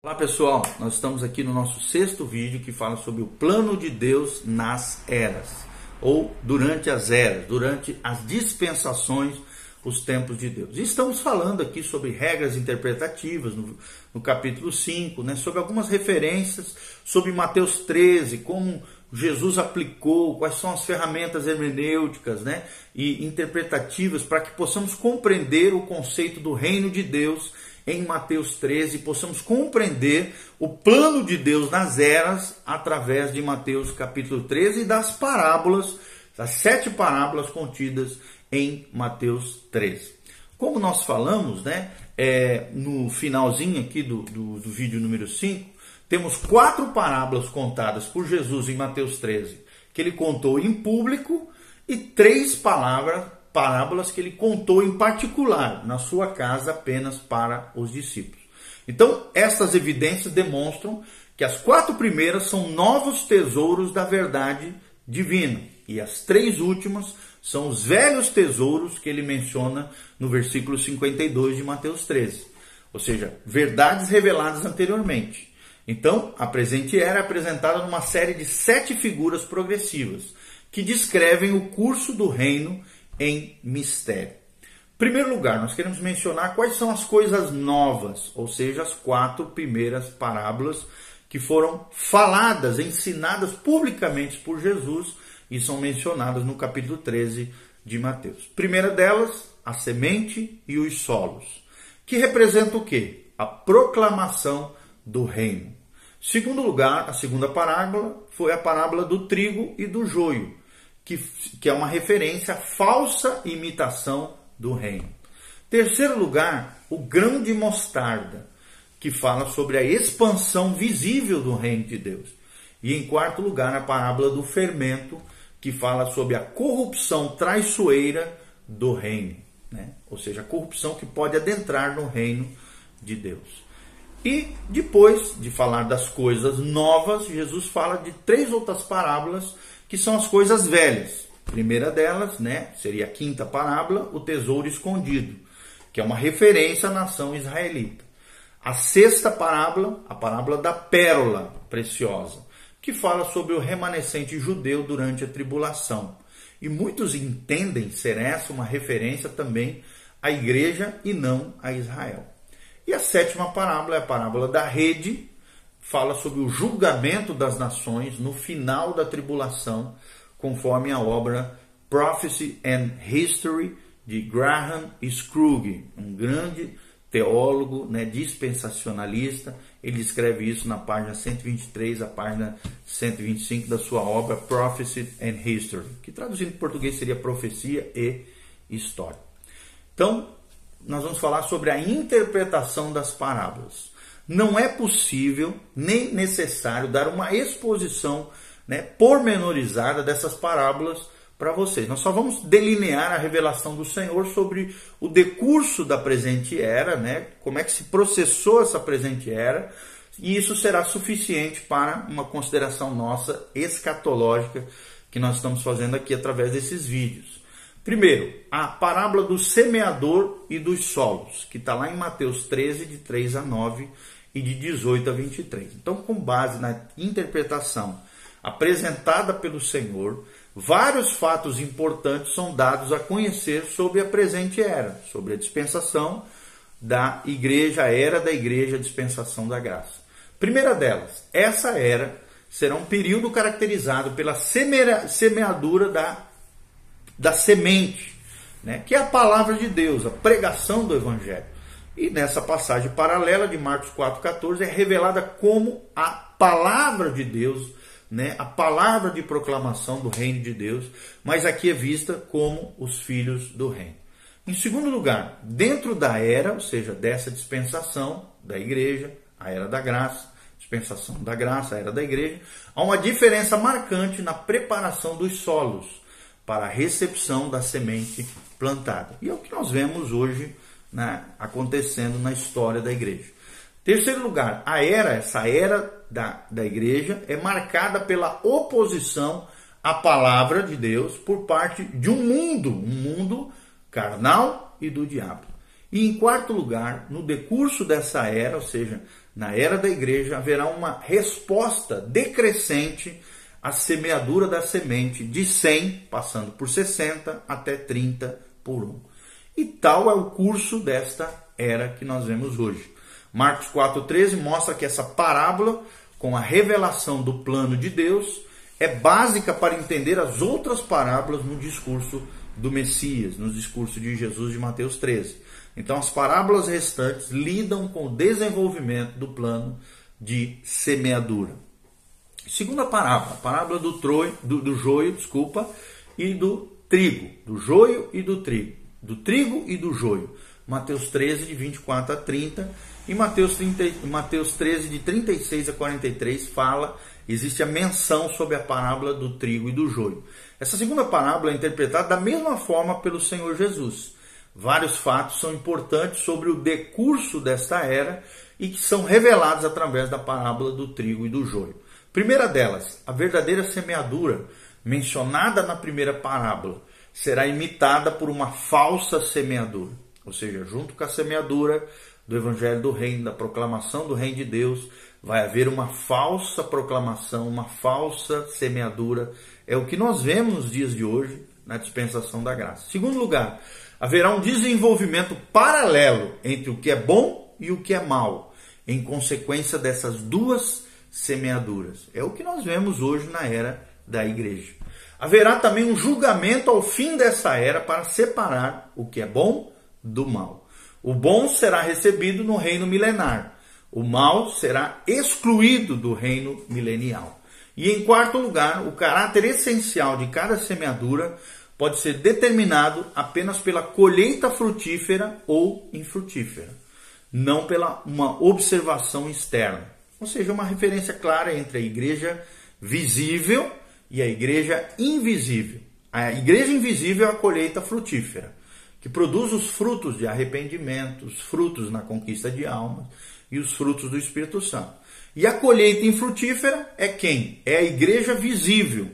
Olá pessoal, nós estamos aqui no nosso sexto vídeo que fala sobre o plano de Deus nas eras, ou durante as eras, durante as dispensações, os tempos de Deus. E estamos falando aqui sobre regras interpretativas no capítulo 5, sobre algumas referências, sobre Mateus 13, como Jesus aplicou, quais são as ferramentas hermenêuticas e interpretativas para que possamos compreender o conceito do reino de Deus em Mateus 13, possamos compreender o plano de Deus nas eras através de Mateus capítulo 13 e das parábolas, das 7 parábolas contidas em Mateus 13. Como nós falamos, no finalzinho aqui do vídeo número 5, temos 4 parábolas contadas por Jesus em Mateus 13, que ele contou em público, e 3 parábolas que ele contou em particular, na sua casa, apenas para os discípulos. Então, estas evidências demonstram que as 4 primeiras são novos tesouros da verdade divina, e as 3 últimas são os velhos tesouros que ele menciona no versículo 52 de Mateus 13, ou seja, verdades reveladas anteriormente. Então, a presente era apresentada numa série de 7 figuras progressivas, que descrevem o curso do reino em mistério. Em primeiro lugar, nós queremos mencionar quais são as coisas novas, ou seja, as 4 primeiras parábolas que foram faladas, ensinadas publicamente por Jesus e são mencionadas no capítulo 13 de Mateus. Primeira delas, a semente e os solos, que representa o quê? A proclamação do reino. Segundo lugar, a segunda parábola foi a parábola do trigo e do joio, que é uma referência à falsa imitação do reino. Terceiro lugar, o grão de mostarda, que fala sobre a expansão visível do reino de Deus. E em quarto lugar, a parábola do fermento, que fala sobre a corrupção traiçoeira do reino, ou seja, a corrupção que pode adentrar no reino de Deus. E depois de falar das coisas novas, Jesus fala de 3 outras parábolas que são as coisas velhas. A primeira delas, seria a quinta parábola, o tesouro escondido, que é uma referência à nação israelita. A sexta parábola, a parábola da pérola preciosa, que fala sobre o remanescente judeu durante a tribulação. E muitos entendem ser essa uma referência também à igreja e não a Israel. E a sétima parábola é a parábola da rede, fala sobre o julgamento das nações no final da tribulação, conforme a obra Prophecy and History de Graham Scrooge, um grande teólogo dispensacionalista. Ele escreve isso na página 123, a página 125 da sua obra Prophecy and History, que traduzindo em português seria profecia e história. Então, nós vamos falar sobre a interpretação das parábolas. Não é possível nem necessário dar uma exposição pormenorizada dessas parábolas para vocês. Nós só vamos delinear a revelação do Senhor sobre o decurso da presente era, como é que se processou essa presente era, e isso será suficiente para uma consideração nossa escatológica que nós estamos fazendo aqui através desses vídeos. Primeiro, a parábola do semeador e dos solos, que está lá em Mateus 13, de 3 a 9 e de 18 a 23. Então, com base na interpretação apresentada pelo Senhor, vários fatos importantes são dados a conhecer sobre a presente era, sobre a dispensação da igreja, a era da igreja, a dispensação da graça. Primeira delas, essa era será um período caracterizado pela semeadura da semente, que é a palavra de Deus, a pregação do Evangelho. E nessa passagem paralela de Marcos 4,14 é revelada como a palavra de Deus, a palavra de proclamação do reino de Deus, mas aqui é vista como os filhos do reino. Em segundo lugar, dentro da era, ou seja, dessa dispensação da igreja, a era da graça, dispensação da graça, a era da igreja, há uma diferença marcante na preparação dos solos para a recepção da semente plantada. E é o que nós vemos hoje acontecendo na história da igreja. Terceiro lugar, essa era da igreja é marcada pela oposição à palavra de Deus por parte de um mundo carnal e do diabo. E em quarto lugar, no decurso dessa era, ou seja, na era da igreja, haverá uma resposta decrescente à semeadura da semente de 100, passando por 60, até 30 por 1. E tal é o curso desta era que nós vemos hoje. Marcos 4,13 mostra que essa parábola, com a revelação do plano de Deus, é básica para entender as outras parábolas no discurso do Messias, no discurso de Jesus de Mateus 13. Então as parábolas restantes lidam com o desenvolvimento do plano de semeadura. Segunda parábola, a parábola do joio, e do trigo, do joio e do trigo, do trigo e do joio. Mateus 13, de 24 a 30, e Mateus 13, de 36 a 43, existe a menção sobre a parábola do trigo e do joio. Essa segunda parábola é interpretada da mesma forma pelo Senhor Jesus. Vários fatos são importantes sobre o decurso desta era e que são revelados através da parábola do trigo e do joio. Primeira delas, a verdadeira semeadura, mencionada na primeira parábola, será imitada por uma falsa semeadura. Ou seja, junto com a semeadura do Evangelho do Reino, da proclamação do Reino de Deus, vai haver uma falsa proclamação, uma falsa semeadura. É o que nós vemos nos dias de hoje, na dispensação da graça. Segundo lugar, haverá um desenvolvimento paralelo entre o que é bom e o que é mal, em consequência dessas duas semeaduras. É o que nós vemos hoje na era da igreja. Haverá também um julgamento ao fim dessa era para separar o que é bom do mal. O bom será recebido no reino milenar. O mal será excluído do reino milenial. E em quarto lugar, o caráter essencial de cada semeadura pode ser determinado apenas pela colheita frutífera ou infrutífera, não pela uma observação externa. Ou seja, uma referência clara entre a igreja visível e a igreja invisível. A igreja invisível é a colheita frutífera, que produz os frutos de arrependimento, os frutos na conquista de almas e os frutos do Espírito Santo. E a colheita infrutífera é quem? É a igreja visível,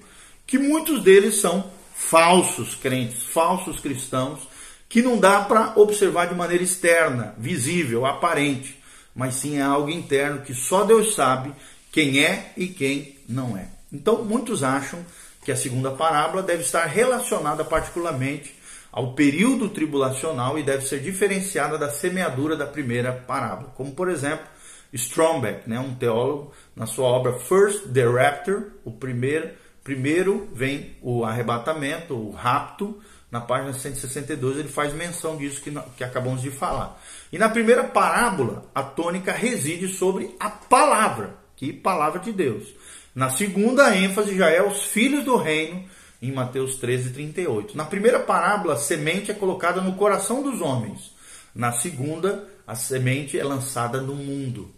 que muitos deles são falsos crentes, falsos cristãos, que não dá para observar de maneira externa, visível, aparente, mas sim é algo interno que só Deus sabe quem é e quem não é. Então, muitos acham que a segunda parábola deve estar relacionada particularmente ao período tribulacional e deve ser diferenciada da semeadura da primeira parábola. Como, por exemplo, Strombeck, um teólogo, na sua obra First the Rapture, primeiro vem o arrebatamento, o rapto, na página 162, ele faz menção disso que acabamos de falar. E na primeira parábola, a tônica reside sobre a palavra, que palavra de Deus. Na segunda, a ênfase já é os filhos do reino, em Mateus 13, 38. Na primeira parábola, a semente é colocada no coração dos homens. Na segunda, a semente é lançada no mundo.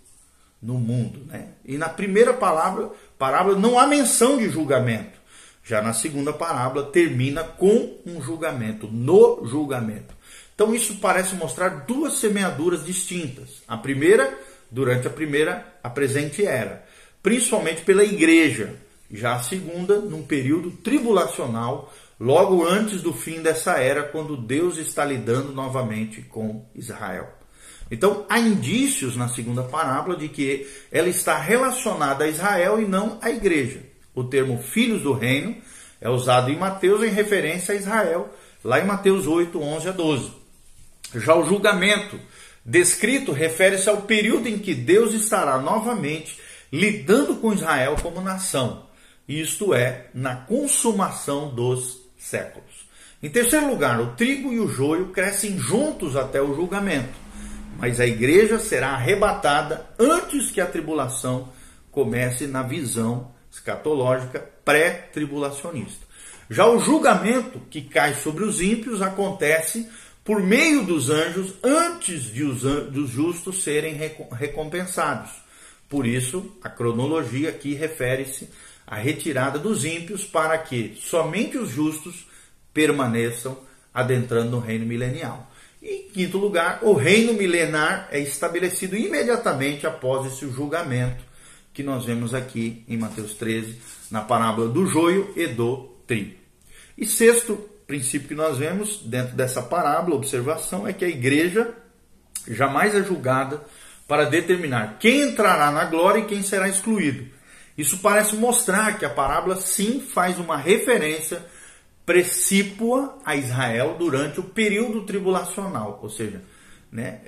E na primeira parábola não há menção de julgamento. Já na segunda parábola termina com um julgamento, no julgamento. Então isso parece mostrar duas semeaduras distintas. A primeira, durante a presente era, principalmente pela igreja. Já a segunda, num período tribulacional, logo antes do fim dessa era, quando Deus está lidando novamente com Israel. Então, há indícios na segunda parábola de que ela está relacionada a Israel e não à igreja. O termo filhos do reino é usado em Mateus em referência a Israel, lá em Mateus 8, 11 a 12. Já o julgamento descrito refere-se ao período em que Deus estará novamente lidando com Israel como nação. Isto é, na consumação dos séculos. Em terceiro lugar, o trigo e o joio crescem juntos até o julgamento, mas a igreja será arrebatada antes que a tribulação comece na visão escatológica pré-tribulacionista. Já o julgamento que cai sobre os ímpios acontece por meio dos anjos antes dos justos serem recompensados. Por isso, a cronologia aqui refere-se à retirada dos ímpios para que somente os justos permaneçam adentrando no reino milenial. E, em quinto lugar, o reino milenar é estabelecido imediatamente após esse julgamento que nós vemos aqui em Mateus 13, na parábola do joio e do trigo. E sexto princípio que nós vemos dentro dessa parábola, observação, é que a igreja jamais é julgada para determinar quem entrará na glória e quem será excluído. Isso parece mostrar que a parábola sim faz uma referência precípua a Israel durante o período tribulacional, ou seja, né,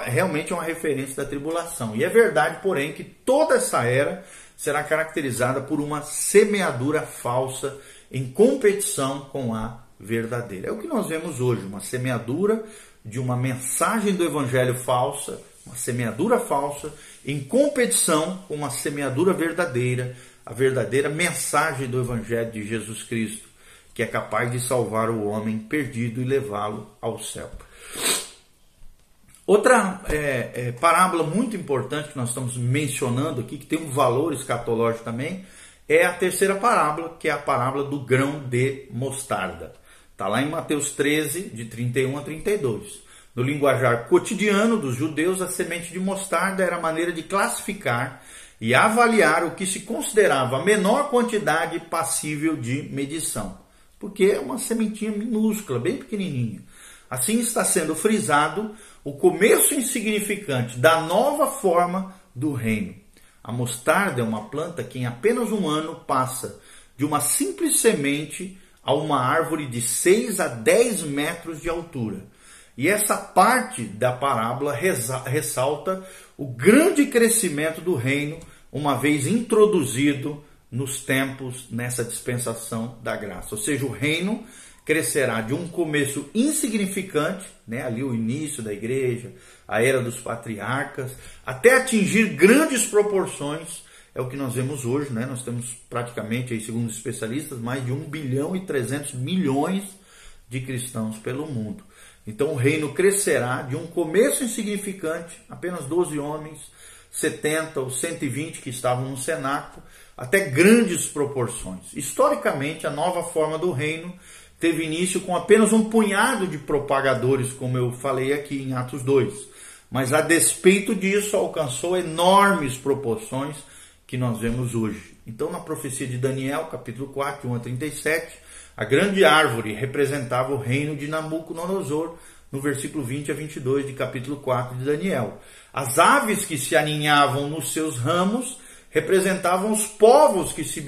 realmente é uma referência da tribulação. E é verdade, porém, que toda essa era será caracterizada por uma semeadura falsa em competição com a verdadeira. É o que nós vemos hoje, uma semeadura de uma mensagem do evangelho falsa, uma semeadura falsa em competição com uma semeadura verdadeira, a verdadeira mensagem do evangelho de Jesus Cristo, que é capaz de salvar o homem perdido e levá-lo ao céu. Outra parábola muito importante que nós estamos mencionando aqui, que tem um valor escatológico também, é a terceira parábola, que é a parábola do grão de mostarda. Está lá em Mateus 13, de 31 a 32. No linguajar cotidiano dos judeus, a semente de mostarda era a maneira de classificar e avaliar o que se considerava a menor quantidade passível de medição. Porque é uma sementinha minúscula, bem pequenininha. Assim está sendo frisado o começo insignificante da nova forma do reino. A mostarda é uma planta que em apenas um ano passa de uma simples semente a uma árvore de 6 a 10 metros de altura. E essa parte da parábola ressalta o grande crescimento do reino, uma vez introduzido nos tempos nessa dispensação da graça. Ou seja, o reino crescerá de um começo insignificante, né, ali o início da igreja, a era dos patriarcas, até atingir grandes proporções. É o que nós vemos hoje, né? Nós temos praticamente, aí, segundo os especialistas, mais de 1 bilhão e 300 milhões de cristãos pelo mundo. Então o reino crescerá de um começo insignificante, apenas 12 homens, 70 ou 120 que estavam no cenáculo, até grandes proporções. Historicamente, a nova forma do reino teve início com apenas um punhado de propagadores, como eu falei aqui em Atos 2. Mas a despeito disso, alcançou enormes proporções que nós vemos hoje. Então, na profecia de Daniel, capítulo 4, 1 a 37, a grande árvore representava o reino de Nabucodonosor, no versículo 20 a 22 de capítulo 4 de Daniel. As aves que se aninhavam nos seus ramos representavam os povos que se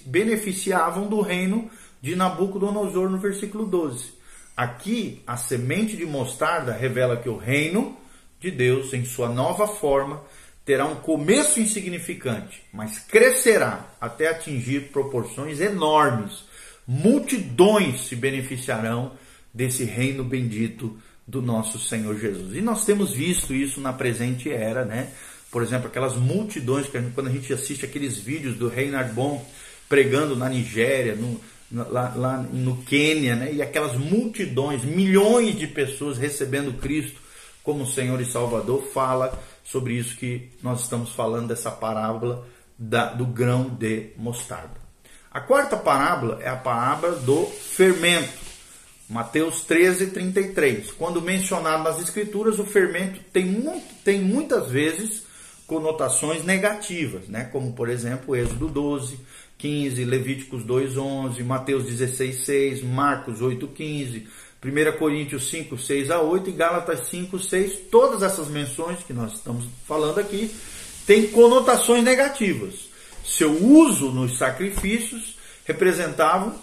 beneficiavam do reino de Nabucodonosor, no versículo 12. Aqui, a semente de mostarda revela que o reino de Deus, em sua nova forma, terá um começo insignificante, mas crescerá até atingir proporções enormes. Multidões se beneficiarão desse reino bendito do nosso Senhor Jesus. E nós temos visto isso na presente era, né? Por exemplo, aquelas multidões, quando a gente assiste aqueles vídeos do Reinhard Bonk pregando na Nigéria, lá no Quênia, né? E aquelas multidões, milhões de pessoas recebendo Cristo como Senhor e Salvador, fala sobre isso que nós estamos falando, dessa parábola do grão de mostarda. A quarta parábola é a parábola do fermento, Mateus 13, 33. Quando mencionado nas Escrituras, o fermento tem muitas vezes conotações negativas, né? Como, por exemplo, Êxodo 12, 15, Levíticos 2, 11, Mateus 16, 6, Marcos 8, 15, 1 Coríntios 5, 6 a 8 e Gálatas 5, 6. Todas essas menções que nós estamos falando aqui têm conotações negativas. Seu uso nos sacrifícios representam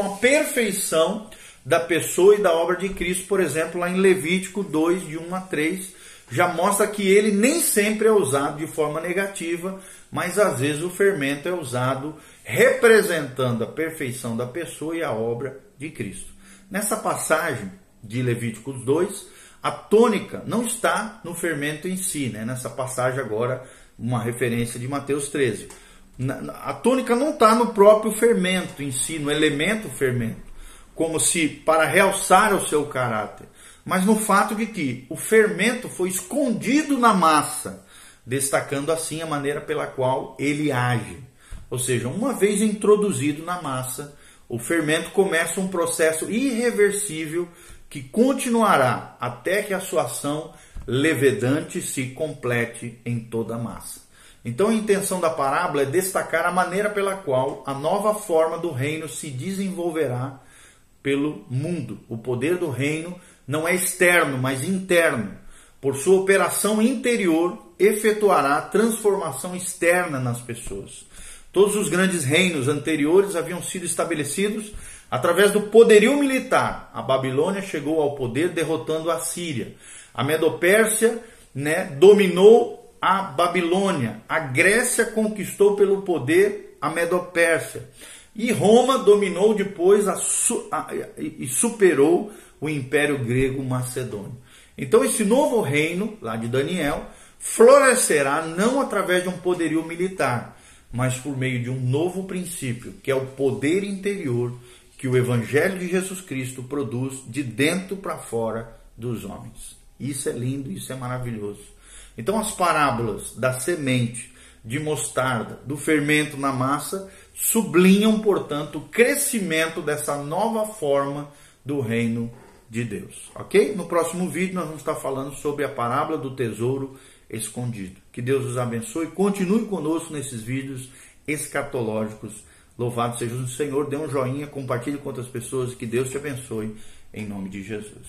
a perfeição da pessoa e da obra de Cristo. Por exemplo, lá em Levítico 2, de 1 a 3, já mostra que ele nem sempre é usado de forma negativa, mas às vezes o fermento é usado representando a perfeição da pessoa e a obra de Cristo. Nessa passagem de Levíticos 2, a tônica não está no fermento em si, né? Nessa passagem agora, uma referência de Mateus 13. A tônica não está no próprio fermento em si, no elemento fermento, como se para realçar o seu caráter, mas no fato de que o fermento foi escondido na massa, destacando assim a maneira pela qual ele age. Ou seja, uma vez introduzido na massa, o fermento começa um processo irreversível que continuará até que a sua ação levedante se complete em toda a massa. Então a intenção da parábola é destacar a maneira pela qual a nova forma do reino se desenvolverá pelo mundo. O poder do reino não é externo, mas interno. por sua operação interior, efetuará transformação externa nas pessoas. Todos os grandes reinos anteriores haviam sido estabelecidos através do poderio militar. A Babilônia chegou ao poder derrotando a Síria. A Medopérsia, dominou a Babilônia. A Grécia conquistou pelo poder a Medopérsia. E Roma dominou depois e superou o Império Grego Macedônio. Então esse novo reino, lá de Daniel, florescerá não através de um poderio militar, mas por meio de um novo princípio, que é o poder interior que o Evangelho de Jesus Cristo produz de dentro para fora dos homens. Isso é lindo, isso é maravilhoso. Então as parábolas da semente de mostarda, do fermento na massa, sublinham, portanto, o crescimento dessa nova forma do reino de Deus. Ok? No próximo vídeo nós vamos estar falando sobre a parábola do tesouro escondido. Que Deus os abençoe. Continue conosco nesses vídeos escatológicos. Louvado seja o Senhor. Dê um joinha, compartilhe com outras pessoas e que Deus te abençoe em nome de Jesus.